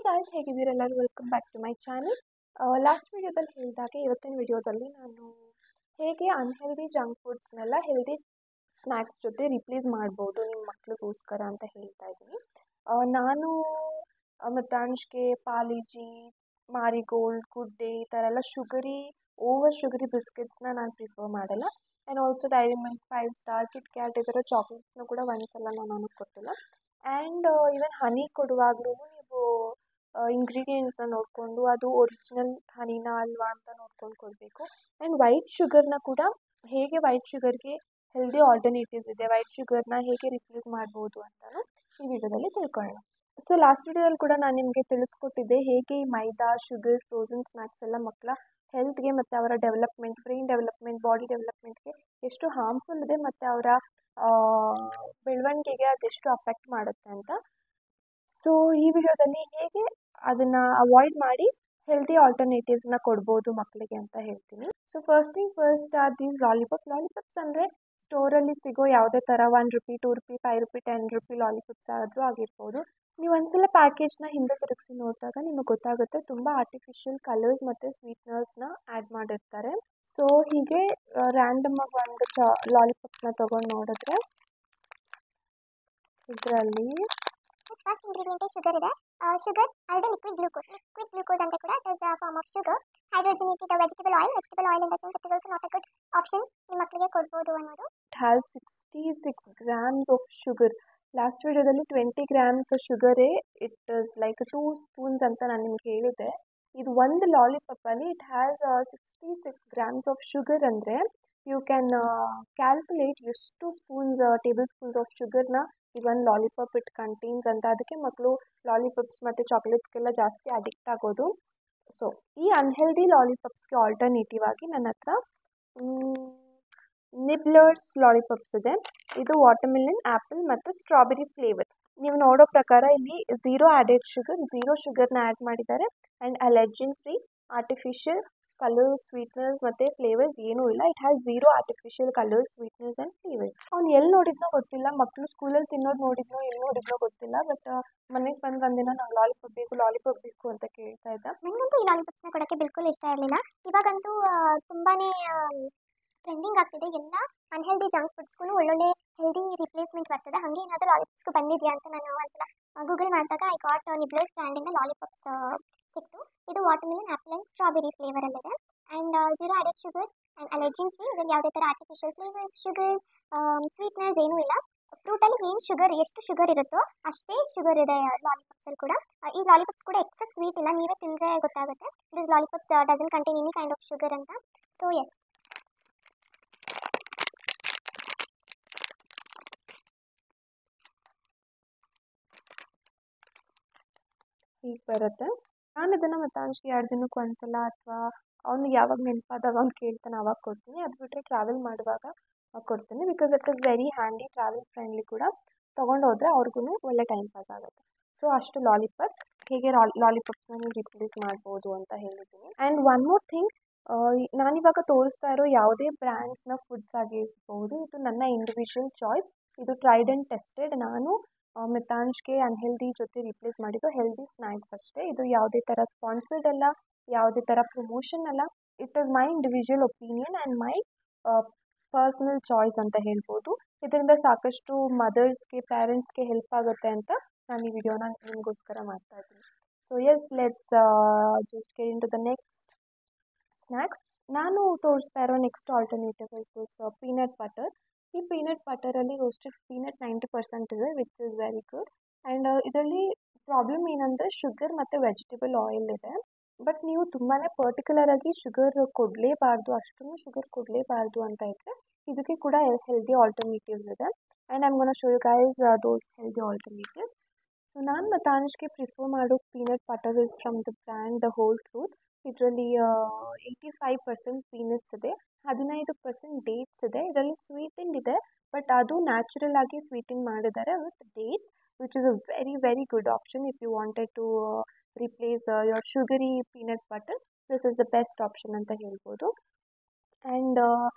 Hi guys, ಹೇಗಿದ್ದೀರೆಲ್ಲರೂ? Welcome back to my channel. Last ವಿಡಿಯೋದಲ್ಲಿ ಹೇಳಿದಾಗೆ ಇವತ್ತಿನ ವಿಡಿಯೋದಲ್ಲಿ ನಾನು ಹೇಗೆ ಅನ್ಹೆಲ್ದಿ ಜಂಕ್ ಫುಡ್ಸ್ನೆಲ್ಲ ಹೆಲ್ದಿ ಸ್ನ್ಯಾಕ್ಸ್ ಜೊತೆ ರಿಪ್ಲೇಸ್ ಮಾಡ್ಬೋದು ನಿಮ್ಮ ಮಕ್ಳಿಗೋಸ್ಕರ ಅಂತ ಹೇಳ್ತಾ ಇದ್ದೀನಿ. ನಾನು ಮತ್ತು ಅನುಷ್ಕೆ ಪಾಲಿಜಿ, ಮಾರಿಗೋಲ್ಡ್, ಗುಡ್ ಡೇ ಈ ಥರ ಎಲ್ಲ ಓವರ್ ಶುಗರಿ ಬಿಸ್ಕೆಟ್ಸ್ನ ನಾನು ಪ್ರಿಫರ್ ಮಾಡಲ್ಲ. And also dairy milk, 5 star, Kit Kat ಈ ಥರ ಚಾಕ್ಲೇಟ್ಸ್ನ ಕೂಡ ಒಂದ್ಸಲ ನಾನು ಕೊಟ್ಟಿಲ್ಲ. ಆ್ಯಂಡ್ ಈವನ್ ಹನಿ ಕೊಡುವಾಗಲೂ ನೀವು ಇಂಗ್ರೀಡಿಯೆಂಟ್ಸ್ನ ನೋಡಿಕೊಂಡು ಅದು ಒರಿಜಿನಲ್ ಹನಿನಾ ಅಲ್ವಾ ಅಂತ ನೋಡ್ಕೊಂಡು ಕೊಡಬೇಕು. ಆ್ಯಂಡ್ ವೈಟ್ ಶುಗರ್ನ ಕೂಡ ಹೇಗೆ ವೈಟ್ ಶುಗರ್ಗೆ ಹೆಲ್ದಿ ಆಲ್ಟರ್ನೇಟಿವ್ಸ್ ಇದೆ, ವೈಟ್ ಶುಗರ್ನ ಹೇಗೆ ರಿಪ್ಲೇಸ್ ಮಾಡ್ಬೋದು ಅಂತಲೂ ಈ ವಿಡಿಯೋದಲ್ಲಿ ತಿಳ್ಕೊಳ್ಳೋಣ. ಸೊ ಲಾಸ್ಟ್ ವಿಡಿಯೋದಲ್ಲಿ ಕೂಡ ನಾನು ನಿಮಗೆ ತಿಳಿಸ್ಕೊಟ್ಟಿದ್ದೆ ಹೇಗೆ ಈ ಮೈದಾ, ಶುಗರ್, ಫ್ರೋಝನ್ ಸ್ನ್ಯಾಕ್ಸ್ ಎಲ್ಲ ಮಕ್ಕಳ ಹೆಲ್ತ್ಗೆ ಮತ್ತು ಅವರ ಡೆವಲಪ್ಮೆಂಟ್, ಬ್ರೈನ್ ಡೆವಲಪ್ಮೆಂಟ್, ಬಾಡಿ ಡೆವಲಪ್ಮೆಂಟ್ಗೆ ಎಷ್ಟು ಹಾರ್ಮ್ಫುಲ್ ಇದೆ ಮತ್ತು ಅವರ ಬೆಳವಣಿಗೆಗೆ ಅದೆಷ್ಟು ಅಫೆಕ್ಟ್ ಮಾಡುತ್ತೆ ಅಂತ. ಸೊ ಈ ವಿಡಿಯೋದಲ್ಲಿ ಹೇಗೆ ಅದನ್ನು ಅವಾಯ್ಡ್ ಮಾಡಿ ಹೆಲ್ದಿ ಆಲ್ಟರ್ನೇಟಿವ್ಸ್ನ ಕೊಡ್ಬೋದು ಮಕ್ಕಳಿಗೆ ಅಂತ ಹೇಳ್ತೀನಿ. So first thing first these lollipops ಅಂದರೆ ಸ್ಟೋರಲ್ಲಿ ಸಿಗೋ ಯಾವುದೇ ಥರ 1 rupee, 2 rupee, 5 rupee, 10 rupee lollipops ಆದರೂ ಆಗಿರ್ಬೋದು. ನೀವು ಒಂದ್ಸಲ ಪ್ಯಾಕೇಜ್ನ ಹಿಂದೆ ತಿರುಗಿಸಿ ನೋಡಿದಾಗ ನಿಮಗೆ ಗೊತ್ತಾಗುತ್ತೆ ತುಂಬ ಆರ್ಟಿಫಿಷಿಯಲ್ ಕಲರ್ಸ್ ಮತ್ತು ಸ್ವೀಟ್ನರ್ಸ್ನ ಆ್ಯಡ್ ಮಾಡಿರ್ತಾರೆ. ಸೊ ಹೀಗೆ ರ್ಯಾಂಡಮ್ ಆಗಿ ಒಂದು ಲಾಲಿಪಾಪ್ನ ತೊಗೊಂಡು ನೋಡಿದ್ರೆ ಇದರಲ್ಲಿ ಫಸ್ಟ್ ಇಂಗ್ರೀಡಿಯೆಂಟ್ ಶುಗರ್ ಇದೆ. ಶುಗರ್ ಆಲ್ರೆಡಿ ಲಿಕ್ವಿಡ್ ಗ್ಲೂಕೋಸ್ ಅಂತ ಕೂಡ it is a form of sugar. Hydrogenated vegetable oil in the sense it is also not a good option ನಿಮ್ಮ ಮಕ್ಕಳಿಗೆ ಕೊಡ್ಬೋದು ಅನ್ನೋದು. It has 66 grams of sugar. Last ವಿಡಿಯೋದಲ್ಲಿ 20 grams ಶುಗರೇ it is like 2 spoons ಅಂತ ನಾನು ನಿಮ್ಗೆ ಹೇಳಿದೆ. ಇದು ಒಂದು ಲಾಲಿಪಾಪಲ್ಲಿ it has 66 grams of sugar ಅಂದರೆ ಯು ಕ್ಯಾನ್ ಕ್ಯಾಲ್ಕುಲೇಟ್ ಎಷ್ಟು ಟೇಬಲ್ ಸ್ಪೂನ್ಸ್ ಆಫ್ ಶುಗರ್ನ ಈ ಒಂದು ಲಾಲಿಪಾಪ್ ಇಟ್ ಕಂಟೈನ್ಸ್ ಅಂತ. ಅದಕ್ಕೆ ಮಕ್ಕಳು ಲಾಲಿಪಾಪ್ಸ್ ಮತ್ತು ಚಾಕ್ಲೇಟ್ಸ್ಗೆಲ್ಲ ಜಾಸ್ತಿ ಅಡಿಕ್ಟ್ ಆಗೋದು. ಸೊ ಈ ಅನ್ಹೆಲ್ದಿ ಲಾಲಿಪಾಪ್ಸ್ಗೆ ಆಲ್ಟರ್ನೇಟಿವ್ ಆಗಿ ನನ್ನ ಹತ್ರ ನಿಬ್ಲರ್ಸ್ ಲಾಲಿಪಾಪ್ಸ್ ಇದೆ. ಇದು ವಾಟರ್ಮೆಲನ್, ಆ್ಯಪಲ್ ಮತ್ತು ಸ್ಟ್ರಾಬೆರಿ ಫ್ಲೇವರ್. ನೀವು ನೋಡೋ ಪ್ರಕಾರ ಇಲ್ಲಿ 0 ಆ್ಯಡೆಡ್ ಶುಗರ್, 0 ಶುಗರ್ನ ಆ್ಯಡ್ ಮಾಡಿದ್ದಾರೆ. And allergen free, artificial colours, sweeteners ಮತ್ತು ಫ್ಲೇವರ್ಸ್ ಏನೂ ಇಲ್ಲ. It has 0 artificial colours, sweeteners and flavours. ಅವ್ನು ಎಲ್ಲಿ ನೋಡಿದ್ನೋ ಗೊತ್ತಿಲ್ಲ, ಮಕ್ಕಳು ಸ್ಕೂಲಲ್ಲಿ ತಿನ್ನೋದು ನೋಡಿದ್ನೋ ಎಲ್ಲಿ ನೋಡಿದ್ನೋ ಗೊತ್ತಿಲ್ಲ, ಬಟ್ ಮನೆಗೆ ಬಂದು ಒಂದಿನ ನಂಗೆ ಲಾಲಿಪಾಪ್ ಬೇಕು ಅಂತ ಕೇಳ್ತಾ ಇದ್ದ. ನನಗಂತೂ ಈ ಲಾಲಿಪಾಪ್ಸ್ನ ಕೊಡೋಕ್ಕೆ ಬಿಲ್ಕುಲ್ ಇಷ್ಟ ಇರಲಿಲ್ಲ. ಇವಾಗಂತೂ ತುಂಬಾ ಟ್ರೆಂಡಿಂಗ್ ಆಗ್ತಿದೆ. ಎಲ್ಲ ಅನ್ಹೆಲ್ದಿ ಜಂಕ್ ಫುಡ್ಸ್ಗೂ ಒಳ್ಳೊಳ್ಳೆ ಹೆಲ್ದಿ ರಿಪ್ಲೇಸ್ಮೆಂಟ್ ಬರ್ತದೆ. ಹಾಗೆ ಏನಾದರೂ ಲಾಲಿಪಾಪ್ಸ್ಗೂ ಬಂದಿದೆಯಾ ಅಂತ ನಾನು ಒಂದ್ಸಲ ಗೂಗಲ್ ಮಾಡಿದಾಗ ಐ ಗಾಟ್ ನಿಬ್ಲರ್ಸ್ ಬ್ರ್ಯಾಂಡಿಂದ ಲಾಲಿಪಾಪ್ಸ್ ಸಿಕ್ತು. ಇದು ವಾಟರ್ಮೆಲನ್, ಆ್ಯಪಲ್ ಆ್ಯಂಡ್ ಸ್ಟ್ರಾಬೆರಿ ಫ್ಲೇವರಲ್ಲಿದೆ. And 0 added sugar and allergen free. ಇದರಲ್ಲಿ ಯಾವುದೇ ಥರ ಆರ್ಟಿಫಿಷಿಯಲ್ ಫ್ಲೇವರ್ಸ್, ಶುಗರ್ಸ್, ಸ್ವೀಟ್ನರ್ಸ್ ಏನೂ ಇಲ್ಲ. ಫ್ರೂಟಲ್ಲಿ ಎಷ್ಟು ಶುಗರ್ ಇರುತ್ತೋ ಅಷ್ಟೇ ಶುಗರ್ ಇದೆ ಲಾಲಿಪಾಪ್ಸಲ್ಲಿ ಕೂಡ. ಈ ಲಾಲಿಪಾಪ್ಸ್ ಕೂಡ ಎಕ್ಸಸ್ ಸ್ವೀಟ್ ಇಲ್ಲ, ನೀವೇ ತಿಂದರೆ ಗೊತ್ತಾಗುತ್ತೆ. This lollipops doesn't contain any kind of sugar ಅಂತ. ಸೊ ಎಸ್, ಹೀಗೆ ಬರುತ್ತೆ. ನಾನು ಇದನ್ನು ಮತ್ತು ಅನುಷ್ಗೆ 2 ದಿನಕ್ಕೆ ಒಂದ್ಸಲ ಅಥವಾ ಅವ್ನಿಗೆ ಯಾವಾಗ ನೆನಪಾದಾಗ ಅವ್ನು ಕೇಳ್ತಾನೆ ಆವಾಗ ಕೊಡ್ತೀನಿ. ಅದು ಬಿಟ್ಟರೆ ಟ್ರಾವೆಲ್ ಮಾಡುವಾಗ ಕೊಡ್ತೀನಿ. Because it is very handy, travel friendly ಕೂಡ. ತೊಗೊಂಡು ಹೋದರೆ ಅವ್ರಿಗೂ ಒಳ್ಳೆ ಟೈಮ್ ಪಾಸ್ ಆಗುತ್ತೆ. ಸೊ ಅಷ್ಟು ಲಾಲಿಪಾಪ್ಸ್, ಹೇಗೆ ಲಾಲಿಪಾಪ್ಸ್ನ ನೀವು ರಿಪ್ಲೇಸ್ ಮಾಡ್ಬೋದು ಅಂತ ಹೇಳಿದ್ದೀನಿ. ಆ್ಯಂಡ್ ಒನ್ ಮೋರ್ ಥಿಂಗ್, ನಾನಿವಾಗ ತೋರಿಸ್ತಾ ಇರೋ ಯಾವುದೇ ಬ್ರ್ಯಾಂಡ್ಸ್ನ ಫುಡ್ಸ್ ಆಗಿರ್ಬೋದು, ಇದು ನನ್ನ ಇಂಡಿವಿಜುವಲ್ ಚಾಯ್ಸ್. ಇದು ಟ್ರೈಡ್ ಆ್ಯಂಡ್ ಟೆಸ್ಟೆಡ್. ನಾನು ಮಿತಾಂಜ್ಗೆ ಅನ್ಹೆಲ್ದಿ ಜೊತೆ ರಿಪ್ಲೇಸ್ ಮಾಡಿದ್ದು ಹೆಲ್ದಿ ಸ್ನ್ಯಾಕ್ಸ್ ಅಷ್ಟೇ. ಇದು ಯಾವುದೇ ಥರ ಸ್ಪಾನ್ಸರ್ಡ್ ಅಲ್ಲ, ಯಾವುದೇ ಥರ ಪ್ರಮೋಷನ್ ಅಲ್ಲ. It is my individual opinion and my personal choice ಅಂತ ಹೇಳ್ಬೋದು. ಇದರಿಂದ ಸಾಕಷ್ಟು ಮದರ್ಸ್ಗೆ, ಪೇರೆಂಟ್ಸ್ಗೆ ಹೆಲ್ಪ್ ಆಗುತ್ತೆ ಅಂತ ನಾನು ಈ ವಿಡಿಯೋನ ನಿಮಗೋಸ್ಕರ ಮಾಡ್ತಾ ಇದ್ದೀನಿ. So yes, let's just get into the next snacks. ನಾನು ತೋರಿಸ್ತಾ ಇರೋ next alternative is peanut butter. ಈ ಪೀನಟ್ ಬಟರಲ್ಲಿ ರೋಸ್ಟೆಡ್ ಪೀನಟ್ 90% ಇದೆ, which is very good. And ಇದರಲ್ಲಿ ಪ್ರಾಬ್ಲಮ್ ಏನಂದರೆ ಶುಗರ್ ಮತ್ತು ವೆಜಿಟೇಬಲ್ ಆಯಿಲ್ ಇದೆ. ಬಟ್ ನೀವು ತುಂಬಾ ಪರ್ಟಿಕ್ಯುಲರಾಗಿ ಶುಗರ್ ಕೊಡಲೇಬಾರ್ದು, ಅಷ್ಟೊಂದು ಶುಗರ್ ಕೊಡಲೇಬಾರ್ದು ಅಂತ ಇದ್ದರೆ ಇದಕ್ಕೆ ಕೂಡ ಹೆಲ್ದಿ ಆಲ್ಟರ್ನೇಟಿವ್ಸ್ ಇದೆ. And I am gonna show you guys those healthy alternatives. So ನಾನು ಮತ್ತು ಅನುಷ್ಗೆ ಪ್ರಿಫರ್ ಮಾಡೋ peanut butter is from the brand the hole truth. ಇದರಲ್ಲಿ 85% ಪೀನಟ್ಸ್ ಇದೆ, 15% ಡೇಟ್ಸ್ ಇದೆ. ಇದರಲ್ಲಿ ಸ್ವೀಟೆಂಡ್ ಇದೆ, ಬಟ್ ಅದು ನ್ಯಾಚುರಲ್ ಆಗಿ ಸ್ವೀಟೆಂಡ್ ಮಾಡಿದ್ದಾರೆ with dates, which is a very very good option if you wanted to replace your sugary peanut butter. This is the best option ಅಂತ ಹೇಳ್ಬೋದು. ಆ್ಯಂಡ್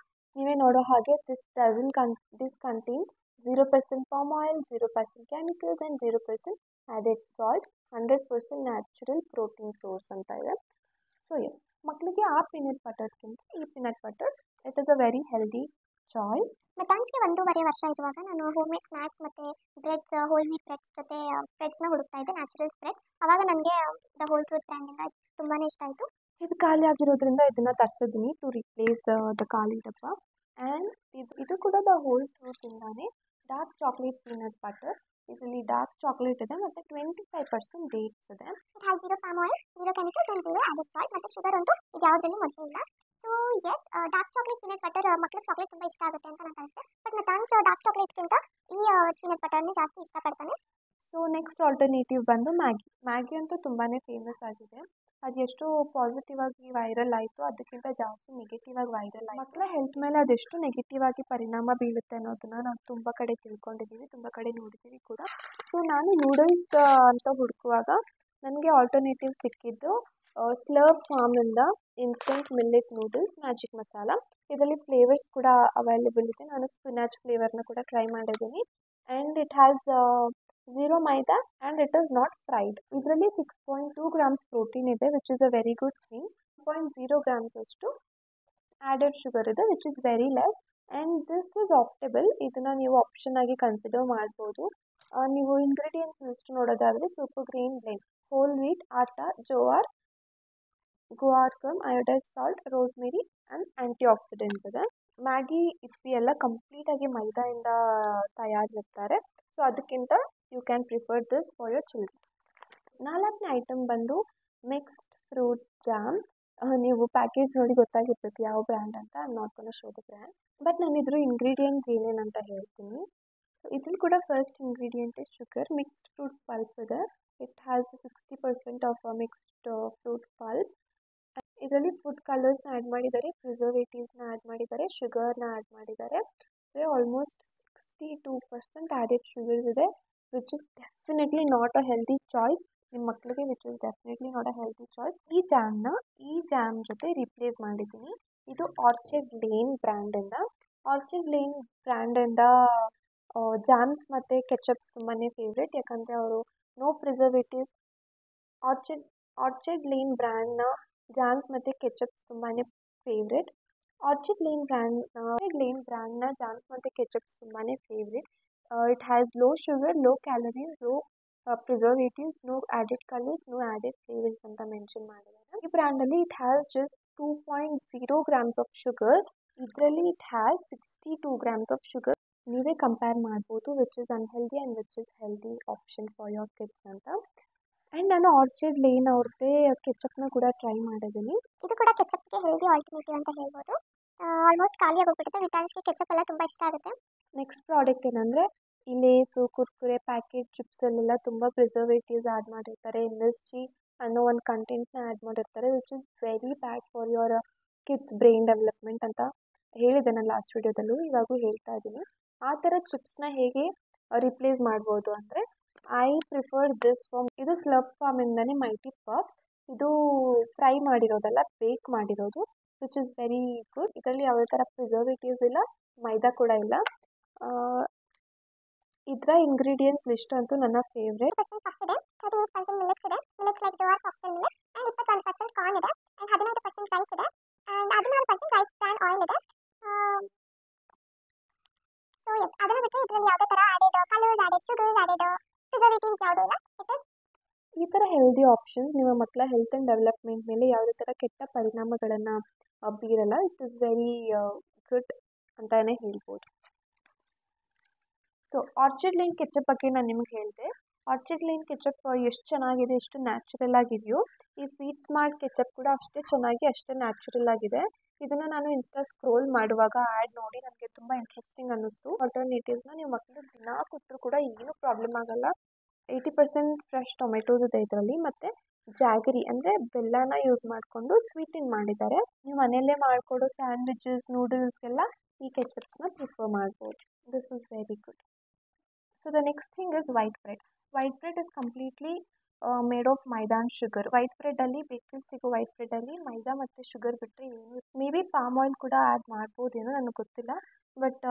ನೀವೇ ನೋಡೋ ಹಾಗೆ this contain 0% palm oil, 0% chemicals and 0% added salt, 100% natural protein source ಅಂತ ಇದೆ. So yes, ಮಕ್ಕಳಿಗೆ ಆ peanut ಬಟರ್ಗಿಂತ ಈ peanut butter it is a very healthy choice. ಮತಾಂಜ್ಗೆ 1.5 ವರ್ಷ ಇರುವಾಗ ನಾನು ಹೋಮ್ ಮೇಡ್ ಸ್ನ್ಯಾಕ್ಸ್ ಮತ್ತು ಬ್ರೆಡ್ಸ್, ಹೋಲ್ ವೀಟ್ ಬ್ರೆಡ್ಸ್ ಜೊತೆ ಸ್ಪ್ರೆಡ್ಸ್ನ ಹುಡುಕ್ತಾ ಇದ್ದೆ, ನ್ಯಾಚುರಲ್ ಸ್ಪ್ರೆಡ್ಸ್. ಆವಾಗ ನನಗೆ ದ ಹೋಲ್ ಟ್ರೂತ್ ಬ್ರ್ಯಾಂಡಿಂದ ತುಂಬಾ ಇಷ್ಟ ಆಯಿತು. ಇದು ಖಾಲಿ ಆಗಿರೋದ್ರಿಂದ ಇದನ್ನು ತರಿಸಿದ್ದೀನಿ ಟು ರಿಪ್ಲೇಸ್ ದ ಖಾಲಿ ಡಬ್ಬ. ಆ್ಯಂಡ್ ಇದು ಕೂಡ ದ ಹೋಲ್ ಟ್ರೂತಿಂದಾನೆ ಡಾರ್ಕ್ ಚಾಕ್ಲೇಟ್ ಪೀನಟ್ ಬಟರ್. ಇದರಲ್ಲಿ ಡಾರ್ಕ್ ಚಾಕ್ಲೇಟ್ ಇದೆ ಮತ್ತು 25% ಡೇಟ್ಸ್ ಇದೆ. It has 0 palm oil, 0 chemicals and 0 added salt, ಮತ್ತು ಶುಗರ್ ಅಂತೂ ಇದು ಯಾವುದರಲ್ಲಿ ಮೊದಲೇ ಇಲ್ಲ. So yes, dark chocolate peanut butter ಮಕ್ಕಳಿಗೆ ಚಾಕ್ಲೇಟ್ ತುಂಬ ಇಷ್ಟ ಆಗುತ್ತೆ ಅಂತ ನಾನು ಅನಿಸುತ್ತೆ. ಬಟ್ ಮತಾಂಶ್ ಡಾರ್ಕ್ ಚಾಕ್ಲೇಟ್ಗಿಂತ ಈ ಪೀನಟ್ ಬಟರ್ನೇ ಜಾಸ್ತಿ ಇಷ್ಟಪಡ್ತಾನೆ. ಸೊ ನೆಕ್ಸ್ಟ್ ಆಲ್ಟರ್ನೇಟಿವ್ ಬಂದು ಮ್ಯಾಗಿ ಅಂತೂ ತುಂಬಾ ಫೇಮಸ್ ಆಗಿದೆ. ಅದು ಎಷ್ಟು ಪಾಸಿಟಿವ್ ಆಗಿ ವೈರಲ್ ಆಯಿತು ಅದಕ್ಕಿಂತ ಜಾಸ್ತಿ ನೆಗೆಟಿವ್ ಆಗಿ ವೈರಲ್ ಆಯಿತು. ಮಕ್ಕಳ ಹೆಲ್ತ್ ಮೇಲೆ ಅದೆಷ್ಟು ನೆಗೆಟಿವ್ ಆಗಿ ಪರಿಣಾಮ ಬೀಳುತ್ತೆ ಅನ್ನೋದನ್ನ ನಾವು ತುಂಬ ಕಡೆ ತಿಳ್ಕೊಂಡಿದ್ದೀವಿ, ತುಂಬ ಕಡೆ ನೋಡಿದ್ದೀವಿ ಕೂಡ. ಸೊ ನಾನು ನೂಡಲ್ಸ್ ಅಂತ ಹುಡುಕುವಾಗ ನನಗೆ ಆಲ್ಟರ್ನೇಟಿವ್ ಸಿಕ್ಕಿದ್ದು ಸ್ಲರ್ಪ್ ಫಾರ್ಮಿಂದ instant millet noodles magic masala. ಇದರಲ್ಲಿ ಫ್ಲೇವರ್ಸ್ ಕೂಡ ಅವೈಲೇಬಲ್ ಇದೆ. ನಾನು ಸ್ಪಿನಾಚ್ ಫ್ಲೇವರ್ನ ಕೂಡ ಟ್ರೈ ಮಾಡಿದ್ದೀನಿ. And it has 0 maida and it is not fried. ಇದರಲ್ಲಿ 6.2 grams ಪ್ರೋಟೀನ್ ಇದೆ which is a very good thing. 0.0 grams ಅಷ್ಟು ಆ್ಯಡೆಡ್ ಶುಗರ್ ಇದೆ which is very less. And this is adoptable. ಇದನ್ನು ನೀವು ಆಪ್ಷನ್ ಆಗಿ ಕನ್ಸಿಡರ್ ಮಾಡ್ಬೋದು. ನೀವು ಇಂಗ್ರೀಡಿಯೆಂಟ್ಸ್ ಲಿಸ್ಟ್ ನೋಡೋದಾದರೆ super grain blend, whole wheat atta, jowar, guar gum, iodised salt, rosemary and antioxidants ಇದೆ. Maggi Yippee ಎಲ್ಲ ಕಂಪ್ಲೀಟಾಗಿ ಮೈದಾಯಿಂದ ತಯಾರಿಸಿರ್ತಾರೆ. ಸೊ ಅದಕ್ಕಿಂತ you can prefer this for your children. 4ನೇ ಐಟಮ್ ಬಂದು ಮಿಕ್ಸ್ಡ್ ಫ್ರೂಟ್ ಜಾಮ್. ನೀವು ಪ್ಯಾಕೇಜ್ ನೋಡಿ ಗೊತ್ತಾಗಿರ್ಬೇಕು ಯಾವ ಬ್ರ್ಯಾಂಡ್ ಅಂತ. I am not gonna show the brand, but ನಾನು ಇದ್ರ ಇಂಗ್ರೀಡಿಯೆಂಟ್ಸ್ ಏನೇನಂತ ಹೇಳ್ತೀನಿ. ಸೊ ಇದ್ರಲ್ಲಿ ಕೂಡ first ingredient is sugar. Mixed fruit pulp ಇದೆ. It has 60% of mixed fruit pulp. ಇದರಲ್ಲಿ ಫುಡ್ ಕಲರ್ಸ್ನ ಆ್ಯಡ್ ಮಾಡಿದ್ದಾರೆ, ಪ್ರಿಸರ್ವೇಟಿವ್ಸ್ನ ಆ್ಯಡ್ ಮಾಡಿದ್ದಾರೆ, ಶುಗರ್ನ ಆ್ಯಡ್ ಮಾಡಿದ್ದಾರೆ. ಆಲ್ಮೋಸ್ಟ್ 62% ಆ್ಯಡೆಡ್ ಶುಗರ್ಸ್ ಇದೆ which is definitely not a healthy choice ನಿಮ್ಮ ಮಕ್ಕಳಿಗೆ, which is definitely not a healthy choice. ಈ ಜಾಮ್ ಜೊತೆ ರಿಪ್ಲೇಸ್ ಮಾಡಿದ್ದೀನಿ. ಇದು ಆರ್ಚರ್ಡ್ ಲೇನ್ ಬ್ರ್ಯಾಂಡಿಂದ. ಆರ್ಚರ್ಡ್ ಲೇನ್ ಬ್ರ್ಯಾಂಡಿಂದ ಜಾಮ್ಸ್ ಮತ್ತು ಕೆಚಪ್ಸ್ ತುಂಬಾ ಫೇವ್ರೆಟ್, ಯಾಕಂದರೆ ಅವರು ನೋ ಪ್ರಿಸರ್ವೇಟಿವ್ಸ್. ಆರ್ಚರ್ಡ್ ಲೇನ್ ಬ್ರ್ಯಾಂಡ್ನ ಜಾಮ್ಸ್ ಮತ್ತು ಕೆಚಪ್ಸ್ ತುಂಬಾ ಫೇವ್ರೆಟ್. ಆರ್ಚರ್ಡ್ ಲೇನ್ ಬ್ರ್ಯಾಂಡ್ನ ಜಾಮ್ಸ್ ಮತ್ತು ಕೆಚಪ್ಸ್ ತುಂಬಾ favourite. It has low sugar, low calories, low preservatives, no added colours, no added flavours ಅಂತ ಮೆನ್ಷನ್ ಮಾಡಿದ್ದಾರೆ. ಈ ಬ್ರ್ಯಾಂಡಲ್ಲಿ it has just 2.0 grams of sugar. ಇದರಲ್ಲಿ it has 62 grams of sugar. ನೀವೇ compare ಮಾಡ್ಬೋದು which is unhealthy and which is healthy option for your kids ಅಂತ. And ನಾನು Orchard Lane ಅವ್ರದ್ದೇ ಕೆಚಪ್ನ ಕೂಡ ಟ್ರೈ ಮಾಡಿದ್ದೀನಿ. ಇದು ಕೂಡ ಕೆಚಪ್ಗೆ ಹೆಲ್ದಿ ಆಲ್ಟರ್ನೇಟಿವ್ ಅಂತ ಹೇಳ್ಬೋದು. ಆಲ್ಮೋಸ್ಟ್ ಖಾಲಿ ಆಗೋಗ್ಬಿಟ್ಟಿದೆ. ವಿಟಾನ್ಸ್ಗೆ ಕೆಚಪ್ ಎಲ್ಲ ತುಂಬ ಇಷ್ಟ ಆಗುತ್ತೆ. ನೆಕ್ಸ್ಟ್ ಪ್ರಾಡಕ್ಟ್ ಏನಂದರೆ ಈ ಲೇಸು, ಕುರ್ಕುರೆ, ಪ್ಯಾಕೆಟ್ ಚಿಪ್ಸಲ್ಲೆಲ್ಲ ತುಂಬ ಪ್ರಿಸರ್ವೇಟಿವ್ಸ್ ಆ್ಯಡ್ ಮಾಡಿರ್ತಾರೆ. MSG ಅನ್ನೋ ಒಂದು ಕಂಟೆಂಟ್ನ ಆ್ಯಡ್ ಮಾಡಿರ್ತಾರೆ which is very bad for your kids brain development ಅಂತ ಹೇಳಿದೆ ನಾನು ಲಾಸ್ಟ್ ವಿಡಿಯೋದಲ್ಲೂ, ಇವಾಗೂ ಹೇಳ್ತಾ ಇದ್ದೀನಿ. ಆ ಥರ ಚಿಪ್ಸ್ನ ಹೇಗೆ ರಿಪ್ಲೇಸ್ ಮಾಡ್ಬೋದು ಅಂದರೆ ಐ ಪ್ರಿಫರ್ ದಿಸ್ ಫಾರ್ಮ್. ಇದು ಸ್ಲರ್ಪ್ ಫಾರ್ಮಿಂದನೇ ಮೈಟಿ ಪಫ್. ಇದು ಫ್ರೈ ಮಾಡಿರೋದಲ್ಲ, ಬೇಕ್ ಮಾಡಿರೋದು ವಿಚ್ ಇಸ್ ವೆರಿ ಗುಡ್. ಇದರಲ್ಲಿ ಯಾವುದೇ ಥರ ಪ್ರಿಸರ್ವೇಟಿವ್ಸ್ ಇಲ್ಲ, ಮೈದಾ ಕೂಡ ಇಲ್ಲ. ಇದರ ಇಂಗ್ರೀಡಿಯೆಂಟ್ಸ್ ಲಿಸ್ಟ್ ಅಂತೂ ನನ್ನ ಫೇವ್ರೇಟ್. 38% ಮಿಲೆಟ್ಸ್ ಇದೆ, millets like jowar, foxtail millet. And 21% corn ಇದೆ, ಆ್ಯಂಡ್ 15% ರೈಸ್ ಇದೆ, ಆ್ಯಂಡ್ 16% ರೈಸ್ ಬ್ರಾನ್ ಆಯಿಲ್ ಇದೆ. ಸೊ ಎಸ್, ಅದನ್ನು ಬಿಟ್ಟರೆ ಇದರಲ್ಲಿ ಯಾವುದೇ ಥರ added colours, added sugars, added preservatives ಯಾವುದೂ ಇಲ್ಲ. ಈ ಥರ ಹೆಲ್ದಿ ಆಪ್ಷನ್ಸ್ ನಿಮ್ಮ ಮಕ್ಕಳ ಹೆಲ್ತ್ ಆ್ಯಂಡ್ ಡೆವಲಪ್ಮೆಂಟ್ ಮೇಲೆ ಯಾವುದೇ ಥರ ಕೆಟ್ಟ ಪರಿಣಾಮಗಳನ್ನು ಬೀರಲ್ಲ. ಇಟ್ ಇಸ್ ವೆರಿ ಗುಡ್ ಅಂತಲೇ ಹೇಳ್ಬೋದು. ಸೊ ಆರ್ಚರ್ಡ್ ಲೇನ್ ಕೆಚಪ್ ಬಗ್ಗೆ ನಾನು ನಿಮ್ಗೆ ಹೇಳಿದೆ. ಆರ್ಚರ್ಡ್ ಲೇನ್ ಕೆಚಪ್ ಎಷ್ಟು ಚೆನ್ನಾಗಿದೆ, ಎಷ್ಟು ನ್ಯಾಚುರಲ್ ಆಗಿದೆಯೋ, ಈ ಫೀಡ್ ಸ್ಮಾರ್ಟ್ ಕೆಚಪ್ ಕೂಡ ಅಷ್ಟೇ ಚೆನ್ನಾಗಿ, ಅಷ್ಟೇ ನ್ಯಾಚುರಲ್ ಆಗಿದೆ. ಇದನ್ನು ನಾನು ಇನ್ಸ್ಟಾ ಸ್ಕ್ರೋಲ್ ಮಾಡುವಾಗ ಆ್ಯಡ್ ನೋಡಿ ನನಗೆ ತುಂಬ ಇಂಟ್ರೆಸ್ಟಿಂಗ್ ಅನ್ನಿಸ್ತು. ಆಲ್ಟರ್ನೇಟಿವ್ಸ್ನ ನೀವು ಮಕ್ಕಳಿಗೆ ದಿನ ಕೊಟ್ಟರು ಕೂಡ ಏನೂ ಪ್ರಾಬ್ಲಮ್ ಆಗೋಲ್ಲ. 80% ಫ್ರೆಶ್ ಟೊಮೆಟೊಸ್ ಇದೆ ಇದರಲ್ಲಿ, ಮತ್ತು ಜಾಗರಿ ಅಂದರೆ ಬೆಲ್ಲನ ಯೂಸ್ ಮಾಡಿಕೊಂಡು ಸ್ವೀಟನ್ ಮಾಡಿದ್ದಾರೆ. ನೀವು ಮನೆಯಲ್ಲೇ ಮಾಡಿಕೊಡೋ ಸ್ಯಾಂಡ್ವಿಚಸ್, ನೂಡಲ್ಸ್ಗೆಲ್ಲ ಈ ಕೆಚಪ್ಸ್ನ ಪ್ರಿಫರ್ ಮಾಡ್ಬೋದು. This is very good. So the next thing is white bread. White bread is completely made of maida and sugar. White ಬ್ರೆಡ್ಡಲ್ಲಿ, ಬೇಕಲ್ಲಿ ಸಿಗೋ ವೈಟ್ ಬ್ರೆಡ್ಡಲ್ಲಿ ಮೈದಾ ಮತ್ತು ಶುಗರ್ ಬಿಟ್ಟರೆ ಏನು, ಮೇ ಬಿ ಪಾಮ್ ಆಯಿಲ್ ಕೂಡ ಆ್ಯಡ್ ಮಾಡ್ಬೋದೇನೋ, ನನಗೆ ಗೊತ್ತಿಲ್ಲ. ಬಟ್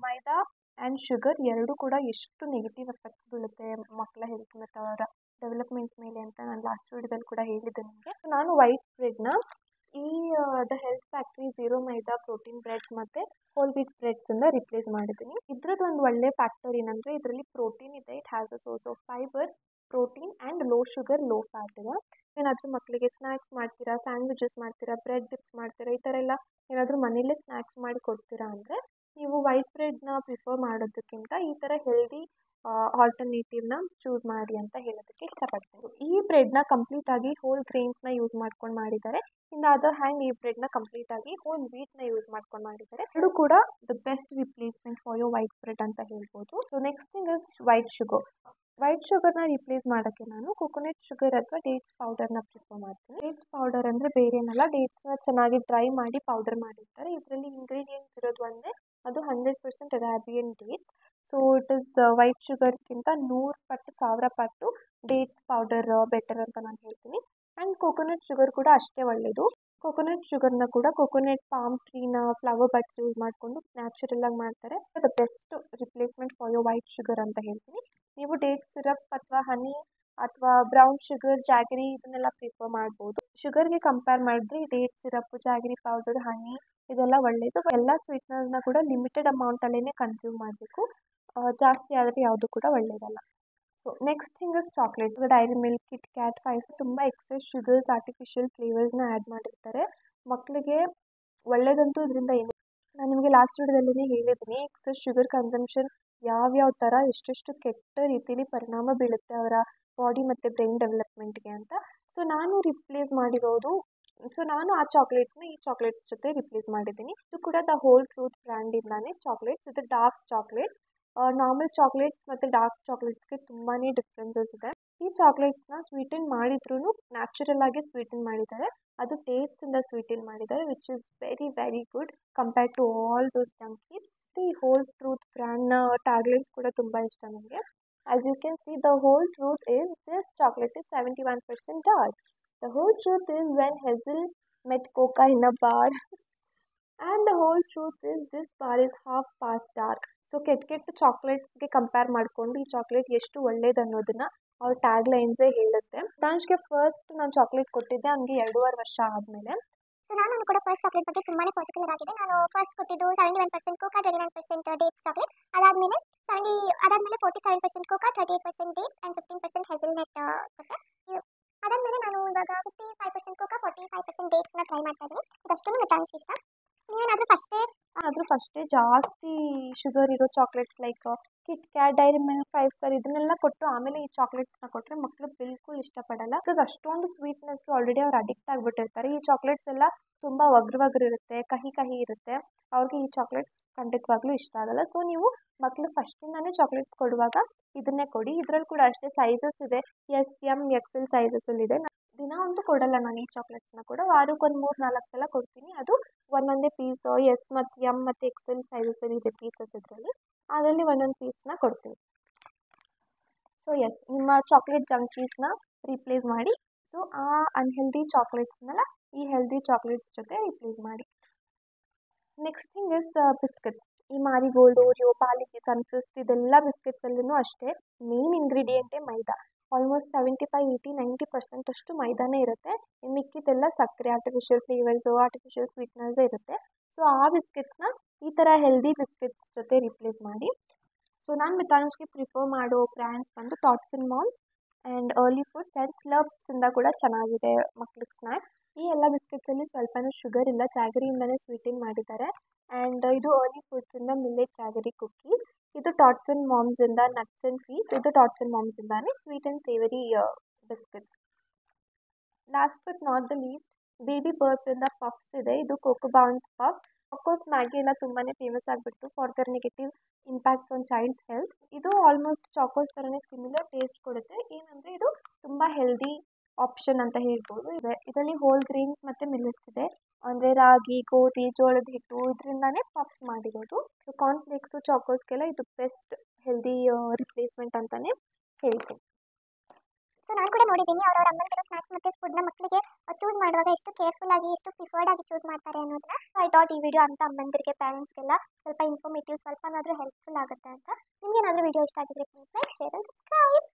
ಮೈದಾ ಆ್ಯಂಡ್ ಶುಗರ್ ಎರಡೂ ಕೂಡ ಎಷ್ಟು ನೆಗೆಟಿವ್ ಎಫೆಕ್ಟ್ಸ್ ಬೀಳುತ್ತೆ ಮಕ್ಕಳ ಹೆಲ್ತ್ ಮತ್ತು ಅವರ ಡೆವಲಪ್ಮೆಂಟ್ ಮೇಲೆ ಅಂತ ನಾನು ಲಾಸ್ಟ್ ವಿಡಿಯೋದಲ್ಲಿ ಕೂಡ ಹೇಳಿದ್ದೆ ನಿಮಗೆ. ನಾನು ವೈಟ್ ಬ್ರೆಡ್ನ ಈ the health factory zero maida protein breads ಮತ್ತು ಹೋಲ್ ವೀಟ್ ಬ್ರೆಡ್ಸಿಂದ ರಿಪ್ಲೇಸ್ ಮಾಡಿದ್ದೀನಿ. ಇದ್ರದ್ದು ಒಂದು ಒಳ್ಳೆ ಫ್ಯಾಕ್ಟರ್ ಏನಂದರೆ ಇದರಲ್ಲಿ ಪ್ರೋಟೀನ್ ಇದೆ. It has a source of fibre, protein and low sugar, low fat ಇದೆ. ಏನಾದರೂ ಮಕ್ಕಳಿಗೆ ಸ್ನ್ಯಾಕ್ಸ್ ಮಾಡ್ತೀರಾ, ಸ್ಯಾಂಡ್ವಿಚಸ್ ಮಾಡ್ತೀರಾ, ಬ್ರೆಡ್ ಡಿಪ್ಸ್ ಮಾಡ್ತೀರಾ, ಈ ಥರ ಎಲ್ಲ ಏನಾದರೂ ಮನೇಲೇ ಸ್ನ್ಯಾಕ್ಸ್ ಮಾಡಿ ಕೊಡ್ತೀರಾ ಅಂದರೆ ನೀವು ವೈಟ್ ಬ್ರೆಡ್ನ ಪ್ರಿಫರ್ ಮಾಡೋದಕ್ಕಿಂತ ಈ ಥರ ಹೆಲ್ದಿ ಆಲ್ಟರ್ನೇಟಿವ್ನ ಚೂಸ್ ಮಾಡಿ ಅಂತ ಹೇಳೋದಕ್ಕೆ ಇಷ್ಟಪಡ್ತೀನಿ. ಈ ಬ್ರೆಡ್ನ ಕಂಪ್ಲೀಟಾಗಿ ಹೋಲ್ ಗ್ರೇನ್ಸ್ನ ಯೂಸ್ ಮಾಡ್ಕೊಂಡು ಮಾಡಿದ್ದಾರೆ. ಇನ್ ದ ಅದರ್ ಹ್ಯಾಂಡ್ ಈ ಬ್ರೆಡ್ನ ಕಂಪ್ಲೀಟಾಗಿ ಹೋಲ್ ವೀಟ್ನ ಯೂಸ್ ಮಾಡ್ಕೊಂಡು ಮಾಡಿದ್ದಾರೆ. ಎರಡು ಕೂಡ the best replacement for your white bread ಅಂತ ಹೇಳ್ಬೋದು. So next thing is white sugar. White ಶುಗರ್ನ ರಿಪ್ಲೇಸ್ ಮಾಡೋಕ್ಕೆ ನಾನು ಕೊಕೊನಟ್ ಶುಗರ್ ಅಥವಾ ಡೇಟ್ಸ್ ಪೌಡರ್ನ ಪ್ರಿಫರ್ ಮಾಡ್ತೀನಿ. ಡೇಟ್ಸ್ ಪೌಡರ್ ಅಂದರೆ ಬೇರೆ ಏನಲ್ಲ, ಡೇಟ್ಸ್ನ ಚೆನ್ನಾಗಿ ಡ್ರೈ ಮಾಡಿ ಪೌಡರ್ ಮಾಡಿರ್ತಾರೆ. ಇದರಲ್ಲಿ ಇಂಗ್ರೀಡಿಯೆಂಟ್ಸ್ ಇರೋದು ಒಂದೇ, ಅದು 100% Arabian dates. So it is white ಶುಗರ್ಗಿಂತ 100 ಪಟ್ಟು 1000 ಪಟ್ಟು ಡೇಟ್ಸ್ ಪೌಡರ್ ಬೆಟರ್ ಅಂತ ನಾನು ಹೇಳ್ತೀನಿ. ಆ್ಯಂಡ್ ಕೊಕೊನಟ್ ಶುಗರ್ ಕೂಡ ಅಷ್ಟೇ ಒಳ್ಳೆಯದು. ಕೊಕೊನಟ್ ಶುಗರ್ನ ಕೂಡ ಕೊಕೊನಟ್ ಪಾಮ್ ಟ್ರೀನ ಫ್ಲವರ್ ಬಡ್ಸ್ ಯೂಸ್ ಮಾಡಿಕೊಂಡು ನ್ಯಾಚುರಲಾಗಿ ಮಾಡ್ತಾರೆ. The best replacement for your white sugar ಅಂತ ಹೇಳ್ತೀನಿ. ನೀವು ಡೇಟ್ ಸಿರಪ್ ಅಥವಾ ಹನಿ ಅಥವಾ ಬ್ರೌನ್ ಶುಗರ್, ಜಾಗರಿ ಇದನ್ನೆಲ್ಲ ಪ್ರಿಫರ್ ಮಾಡ್ಬೋದು. ಶುಗರ್ಗೆ ಕಂಪೇರ್ ಮಾಡಿದ್ರೆ ಡೇಟ್ ಸಿರಪ್, ಜಾಗರಿ ಪೌಡರ್, ಹನಿ ಇದೆಲ್ಲ ಒಳ್ಳೆಯದು. ಎಲ್ಲ ಸ್ವೀಟ್ನರ್ನ ಕೂಡ ಲಿಮಿಟೆಡ್ ಅಮೌಂಟಲ್ಲೇ ಕನ್ಸ್ಯೂಮ್ ಮಾಡಬೇಕು. ಜಾಸ್ತಿ ಆದರೆ ಯಾವುದು ಕೂಡ ಒಳ್ಳೆಯದಲ್ಲ. So next thing is chocolate. Dairy Milk, KitKat, ಫೈಸ್ ತುಂಬ ಎಕ್ಸೆಸ್ ಶುಗರ್ಸ್, ಆರ್ಟಿಫಿಷಿಯಲ್ ಫ್ಲೇವರ್ಸ್ನ ಆ್ಯಡ್ ಮಾಡಿರ್ತಾರೆ. ಮಕ್ಕಳಿಗೆ ಒಳ್ಳೆಯದಂತೂ ಇದರಿಂದ ಏನು, ನಾನು ನಿಮಗೆ ಲಾಸ್ಟ್ ವಿಡಿಯೋದಲ್ಲೇ ಹೇಳಿದ್ದೀನಿ ಎಕ್ಸೆಸ್ ಶುಗರ್ ಕನ್ಸಂಪ್ಷನ್ ಯಾವ್ಯಾವ ಥರ ಎಷ್ಟೆಷ್ಟು ಕೆಟ್ಟ ರೀತಿಯಲ್ಲಿ ಪರಿಣಾಮ ಬೀಳುತ್ತೆ ಅವರ ಬಾಡಿ ಮತ್ತು ಬ್ರೈನ್ ಡೆವಲಪ್ಮೆಂಟ್ಗೆ ಅಂತ. ಸೊ ನಾನು ರಿಪ್ಲೇಸ್ ಮಾಡಿರೋದು, ಸೊ ನಾನು ಆ ಚಾಕ್ಲೇಟ್ಸ್ನ ಈ ಚಾಕ್ಲೇಟ್ಸ್ ಜೊತೆ ರಿಪ್ಲೇಸ್ ಮಾಡಿದ್ದೀನಿ. ಇದು ಕೂಡ ದ ಹೋಲ್ ಟ್ರೂತ್ ಬ್ರ್ಯಾಂಡಿಂದಾನೆ ಚಾಕ್ಲೇಟ್ಸ್. ಇದು ಡಾರ್ಕ್ ಚಾಕ್ಲೇಟ್ಸ್. ನಾರ್ಮಲ್ ಚಾಕ್ಲೇಟ್ಸ್ ಮತ್ತು ಡಾರ್ಕ್ ಚಾಕ್ಲೇಟ್ಸ್ಗೆ ತುಂಬಾ ಡಿಫ್ರೆನ್ಸಸ್ ಇದೆ. ಈ ಚಾಕ್ಲೇಟ್ಸ್ನ ಸ್ವೀಟನ್ ಮಾಡಿದ್ರೂ ನ್ಯಾಚುರಲ್ ಆಗಿ ಸ್ವೀಟನ್ ಮಾಡಿದ್ದಾರೆ. ಅದು ಡೇಟ್ಸಿಂದ ಸ್ವೀಟನ್ ಮಾಡಿದ್ದಾರೆ, which is very very good compared to all those junkies. ಈ ಹೋಲ್ ಟ್ರೂತ್ ಬ್ರ್ಯಾಂಡ್ನ ಟ್ಯಾಗ್ಲೈನ್ಸ್ ಕೂಡ ತುಂಬ ಇಷ್ಟ ನನಗೆ. As you can see, the hole Truth is this chocolate is 71% dark. The whole truth is when Hazel met Coca in a bar. And the whole truth is this bar is half past dark. So ಕೆಟ್ಟ ಚಾಕ್ಲೇಟ್ಸ್ಗೆ compare ಮಾಡಿಕೊಂಡು ಈ chocolate ಎಷ್ಟು ಒಳ್ಳೇದು ಅನ್ನೋದನ್ನ ಅವ್ರ tag ಲೈನ್ಸೇ ಹೇಳುತ್ತೆ. ತಾನ್ಸ್ಗೆ first ನಾನು chocolate ಕೊಟ್ಟಿದ್ದೆ ಅವನಿಗೆ 2.5 ವರ್ಷ ಆದಮೇಲೆ. ಸೊ ನಾನು ಕೂಡ ಫಸ್ಟ್ ಚಾಕ್ಲೇಟ್ ಬಗ್ಗೆ ತುಂಬಾ ಪರ್ಟಿಕ್ಯುಲರ್ ಆಗಿದೆ. ನಾನು ಫಸ್ಟ್ ಕೊಟ್ಟಿದ್ದು 71% ಕೋಕಾ, 29% ಡೇಟ್ಸ್ ಚಾಕ್ಲೇಟ್. ಅದಾದಮೇಲೆ 47% ಕೋಕಾ, 38% ಡೇಟ್ಸ್ ಆ್ಯಂಡ್ 15% ಹೆಸಲ್ನಟ್ ಕೊಟ್ಟೆ. ಅದಾದಮೇಲೆ ನಾನು ಇವಾಗ 55% ಕೋಕಾ, 45% ಡೇಟ್ಸ್ನ ಟ್ರೈ ಮಾಡ್ತಾ ಇದ್ದೀನಿ. ಇದಷ್ಟು ನನ್ನ ಚಾನ್ಸ್ ಇಷ್ಟ. ನೀವೇನಾದರೂ ಫಸ್ಟೇ ಜಾಸ್ತಿ ಶುಗರ್ ಇರೋ chocolates like kit cat, dairy milk, 5 star ಇದನ್ನೆಲ್ಲ ಕೊಟ್ಟು ಆಮೇಲೆ ಈ ಚಾಕ್ಲೇಟ್ಸ್ನ ಕೊಟ್ಟರೆ ಮಕ್ಕಳು ಬಿಲ್ಕುಲ್ ಇಷ್ಟಪಡಲ್ಲ. ಬಿಕಾಸ್ ಅಷ್ಟೊಂದು ಸ್ವೀಟ್ನೆಸ್ಗೆ ಆಲ್ರೆಡಿ ಅವ್ರು ಅಡಿಕ್ಟ್ ಆಗಿಬಿಟ್ಟಿರ್ತಾರೆ. ಈ ಚಾಕ್ಲೇಟ್ಸ್ ಎಲ್ಲ ತುಂಬ ಒಗ್ರಿರುತ್ತೆ, ಕಹಿ ಕಹಿ ಇರುತ್ತೆ. ಅವ್ರಿಗೆ ಈ ಚಾಕ್ಲೇಟ್ಸ್ ಖಂಡಿತವಾಗ್ಲೂ ಇಷ್ಟ ಆಗಲ್ಲ. ಸೊ ನೀವು ಮಕ್ಕಳು ಫಸ್ಟಿಂದಾನೇ ಚಾಕ್ಲೇಟ್ಸ್ ಕೊಡುವಾಗ ಇದನ್ನೇ ಕೊಡಿ. ಇದರಲ್ಲಿ ಕೂಡ ಅಷ್ಟೇ ಸೈಜಸ್ ಇದೆ, ಎಸ್, ಎಮ್, ಎಕ್ಸೆಲ್ ಸೈಜಸಲ್ಲಿದೆ. ದಿನ ಅಂತೂ ಕೊಡಲ್ಲ ನಾನು ಈ ಚಾಕ್ಲೇಟ್ಸ್ನ ಕೂಡ, ವಾರಕ್ಕೊಂದು 3-4 ಸಲ ಕೊಡ್ತೀನಿ. ಅದು ಒಂದೊಂದೇ ಪೀಸ್ ಎಸ್ ಮತ್ತು ಎಮ್ ಮತ್ತು ಎಕ್ಸೆಲ್ ಸೈಜಸಲ್ಲಿ ಇದೆ ಪೀಸಸ್. ಅದರಲ್ಲಿ ಒಂದೊಂದು ಪೀಸ್ನ ಕೊಡ್ತೀನಿ. ಸೊ ಎಸ್, ನಿಮ್ಮ ಚಾಕ್ಲೇಟ್ ಜಂಕೀಸ್ನ ರಿಪ್ಲೇಸ್ ಮಾಡಿ. ಸೊ ಆ ಅನ್ಹೆಲ್ದಿ ಚಾಕ್ಲೇಟ್ಸ್ನೆಲ್ಲ ಈ ಹೆಲ್ದಿ ಚಾಕ್ಲೇಟ್ಸ್ ಜೊತೆ ರಿಪ್ಲೇಸ್ ಮಾಡಿ. Next thing is biscuits. ಈ ಮಾರಿಗೋಲ್ಡ್, ಓರಿಯೋ, ಪಾಲಿಕಿ, ಸನ್ಫಿಸ್ಟ್ ಇದೆಲ್ಲ ಬಿಸ್ಕೆಟ್ಸಲ್ಲೂ ಅಷ್ಟೇ ಮೇನ್ ಇಂಗ್ರೀಡಿಯೆಂಟೇ ಮೈದಾ. ಆಲ್ಮೋಸ್ಟ್ 75, 80, 90% ಅಷ್ಟು ಮೈದಾನೇ ಇರುತ್ತೆ. ಮಿಕ್ಕಿದೆಲ್ಲ ಸಕ್ಕರೆ, ಆರ್ಟಿಫಿಷಿಯಲ್ ಫ್ಲೇವರ್ಸು, ಆರ್ಟಿಫಿಷಿಯಲ್ ಸ್ವೀಟ್ನರ್ಸೇ ಇರುತ್ತೆ. ಸೊ ಆ ಬಿಸ್ಕೆಟ್ಸ್ನ ಈ ಥರ ಹೆಲ್ದಿ ಬಿಸ್ಕೆಟ್ಸ್ ಜೊತೆ ರಿಪ್ಲೇಸ್ ಮಾಡಿ. ಸೊ ನಾನು ಮಿತಾನ್ಸ್ಗೆ ಪ್ರಿಫರ್ ಮಾಡೋ ಬ್ರ್ಯಾಂಡ್ಸ್ ಬಂದು Tots and Moms and Early Foods and ಸ್ಲರ್ಪ್ಸಿಂದ ಕೂಡ ಚೆನ್ನಾಗಿದೆ ಮಕ್ಳಿಗೆ ಸ್ನ್ಯಾಕ್ಸ್. ಈ ಎಲ್ಲ ಬಿಸ್ಕೆಟ್ಸಲ್ಲಿ ಸ್ವಲ್ಪನೂ ಶುಗರ್ ಇಲ್ಲ, ಜಾಗರಿಯಿಂದನೇ ಸ್ವೀಟನ್ ಮಾಡಿದ್ದಾರೆ. ಆ್ಯಂಡ್ ಇದು ಅರ್ಲಿ ಫುಡ್ಸಿಂದ ಮಿಲ್ಲೆಟ್ ಜಾಗರಿ ಕುಕ್ಕೀಸ್. ಇದು ಟಾಟ್ಸ್ ಅಂಡ್ ಮಾಮ್ಸಿಂದ ನಟ್ಸ್ ಆ್ಯಂಡ್ ಸೀಡ್ಸ್. ಇದು ಟಾಟ್ಸ್ ಅಂಡ್ ಮಾಮ್ಸಿಂದಾನೇ sweet and savoury biscuits. Last but not the least, baby ಬರ್ಪ್ಸಿಂದ ಪಫ್ಸ್ ಇದೆ. ಇದು cocoa bounce puff. Of course Maggi ಎಲ್ಲ ತುಂಬಾ ಫೇಮಸ್ ಆಗಿಬಿಟ್ಟು for their negative impacts on child's health. ಇದು ಆಲ್ಮೋಸ್ಟ್ ಚಾಕೋಸ್ ಥರನೇ ಸಿಮಿಲರ್ ಟೇಸ್ಟ್ ಕೊಡುತ್ತೆ. ಏನಂದರೆ ಇದು ತುಂಬ ಹೆಲ್ದಿ ಆಪ್ಷನ್ ಅಂತ ಹೇಳ್ಬೋದು. ಇದರಲ್ಲಿ ಹೋಲ್ ಗ್ರೀನ್ಸ್ ಮತ್ತು ಮಿಲ್ಲೆಟ್ಸ್ ಇದೆ. ಅಂದರೆ ರಾಗಿ, ಗೋಧಿ, ಜೋಳದ ಹಿಟ್ಟು ಇದರಿಂದಾನೇ ಪಫ್ಸ್ ಮಾಡಿರೋದು. ಸೊ ಕಾರ್ನ್ಫ್ಲೇಕ್ಸು, ಚಾಕೋಸ್ಗೆಲ್ಲ ಇದು ಬೆಸ್ಟ್ ಹೆಲ್ದಿ ರಿಪ್ಲೇಸ್ಮೆಂಟ್ ಅಂತಲೇ ಹೇಳ್ತೀನಿ. ಸೊ ನಾನು ಕೂಡ ನೋಡಿದ್ದೀನಿ ಅವ್ರವ್ರ ಅಮ್ಮಂದಿರೋ ಸ್ನ್ಯಾಕ್ಸ್ ಮತ್ತು ಫುಡ್ನ ಮಕ್ಕಳಿಗೆ ಚೂಸ್ ಮಾಡುವಾಗ ಎಷ್ಟು ಕೇರ್ಫುಲ್ ಆಗಿ ಎಷ್ಟು ಪ್ರಿಫರ್ಡ್ ಆಗಿ ಚೂಸ್ ಮಾಡ್ತಾರೆ ಅನ್ನೋದನ್ನ ಐ ಥಾಟ್ ಈ ವಿಡಿಯೋ ಅಂತ ಅಮ್ಮಂದಿರಿಗೆ ಪೇರೆಂಟ್ಸ್ಗೆಲ್ಲ ಸ್ವಲ್ಪ ಇನ್ಫಾರ್ಮೇಟಿವ್ ಸ್ವಲ್ಪನಾದರೂ ಹೆಲ್ಪ್ಫುಲ್ ಆಗುತ್ತೆ ಅಂತ. ನಿಮಗೇನಾದರೂ ವಿಡಿಯೋ ಇಷ್ಟ ಆಗಿದ್ರೆ please like share and subscribe.